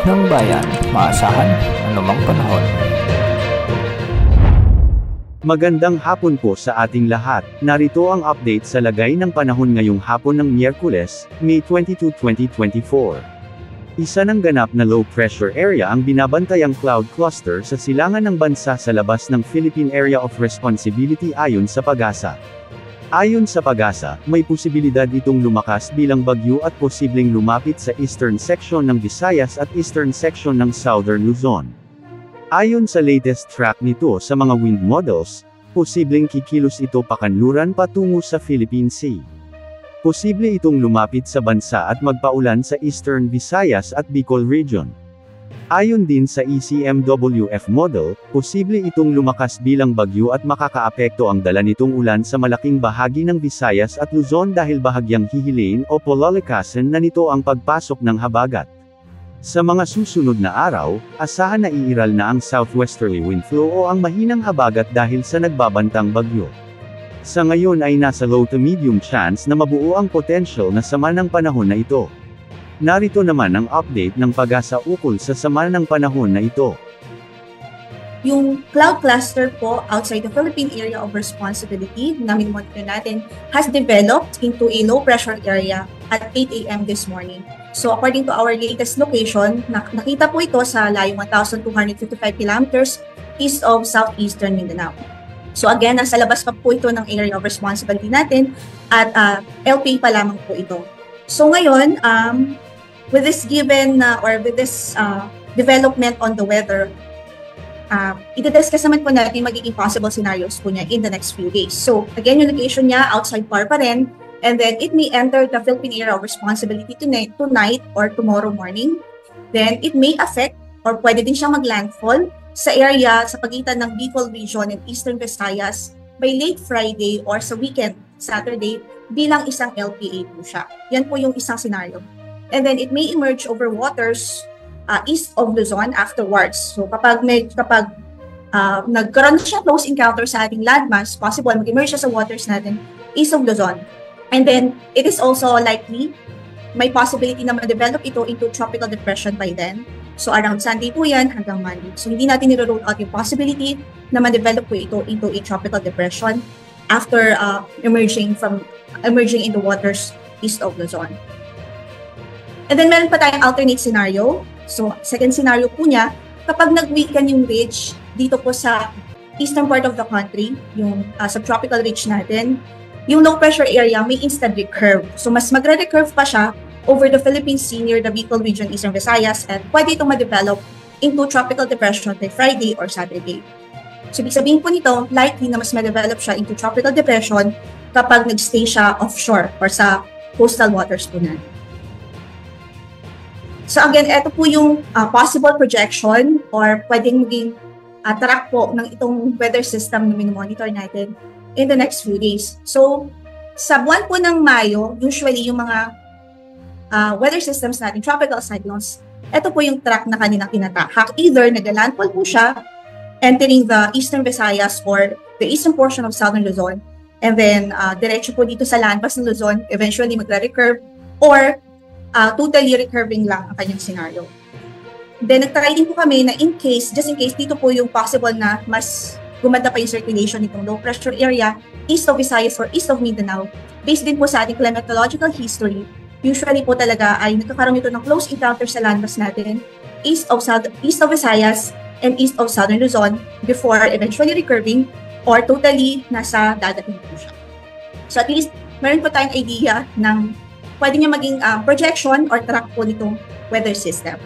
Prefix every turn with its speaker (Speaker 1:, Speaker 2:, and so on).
Speaker 1: ng bayan, maasahan anumang panahon.
Speaker 2: Magandang hapon po sa ating lahat. Narito ang update sa lagay ng panahon ngayong hapon ng Miyerkules, May 22, 2024. Isa ng ganap na low pressure area ang binabantayang cloud cluster sa silangan ng bansa sa labas ng Philippine Area of Responsibility ayon sa PAGASA. Ayon sa PAGASA, may posibilidad itong lumakas bilang bagyo at posibleng lumapit sa eastern section ng Visayas at eastern section ng Southern Luzon. Ayon sa latest track nito sa mga wind models, posibleng kikilos ito pakanluran patungo sa Philippine Sea. Posible itong lumapit sa bansa at magpaulan sa eastern Visayas at Bicol region. Ayon din sa ECMWF model, posible itong lumakas bilang bagyo at makakaapekto ang dala nitong ulan sa malaking bahagi ng Visayas at Luzon dahil bahagyang hihilain o polalikasan na nito ang pagpasok ng habagat. Sa mga susunod na araw, asahan na iiral na ang southwesterly wind flow o ang mahinang habagat dahil sa nagbabantang bagyo. Sa ngayon ay nasa low to medium chance na mabuo ang potential na sama ng panahon na ito. Narito naman ang update ng PAGASA ukol sa sama ng panahon na ito.
Speaker 3: Yung cloud cluster po outside the Philippine Area of Responsibility na monitor natin has developed into a low pressure area at 8 a.m. this morning. So according to our latest location, nakita po ito sa layo 1,255 kilometers east of southeastern Mindanao. So again, nasa labas pa po ito ng area of responsibility natin at LPA pa lamang po ito. So ngayon, with this given or with this development on the weather, i-discuss naman po natin magiging possible scenarios po niya in the next few days. So again, yung location niya outside PAR pa rin, and then it may enter the Philippine Area of Responsibility tonight or tomorrow morning. Then it may affect or pwede din siyang maglandfall sa area sa pagitan ng Bicol region and Eastern Visayas by late Friday or sa weekend, Saturday, bilang isang LPA po siya. Yan po yung isang scenario. And then it may emerge over waters east of Luzon afterwards. So kapag nagkaroon siya close encounter sa ating landmass, possible mag-emerge siya sa waters natin east of Luzon. And then it is also likely, may possibility na ma-develop ito into tropical depression by then. So around Sunday po yan hanggang Monday. So hindi natin nire-rule out yung possibility na ma-develop po ito into a tropical depression after emerging in the waters east of Luzon. And then meron pa tayong alternate scenario. So second scenario po niya, kapag nag-weaken yung ridge dito po sa eastern part of the country, yung subtropical ridge natin, yung low pressure area may instant recurve. So mas magre-recurve pa siya over the Philippine Sea near the Bicol region, Eastern Visayas, at pwede itong ma-develop into tropical depression by Friday or Saturday. So ibig sabihin po nito, likely na mas ma-develop siya into tropical depression kapag nag-stay siya offshore or sa coastal waters po natin. So again, ito po yung possible projection or pwedeng maging track po ng itong weather system na monitor natin in the next few days. So sa buwan po ng Mayo, usually yung mga weather systems natin, tropical cyclones, ito po yung track na kanilang tinatahak. Either nag-landfall po siya, entering the eastern Visayas or the eastern portion of southern Luzon, and then diretso po dito sa landmass ng Luzon, eventually magre-recurve, or totally recurving lang ang kanyang scenario. Then nag-try din po kami na just in case, dito po yung possible na mas gumanda pa yung circulation nitong low pressure area, east of Visayas or east of Mindanao, based din po sa ating climatological history. Usually po talaga ay nagkakaroon ito ng close encounter sa landmass natin, east of Visayas and east of southern Luzon before eventually recurving or totally nasa dagat po siya. So at least, meron po tayong idea ng pwede niya maging projection or track po nitong weather system.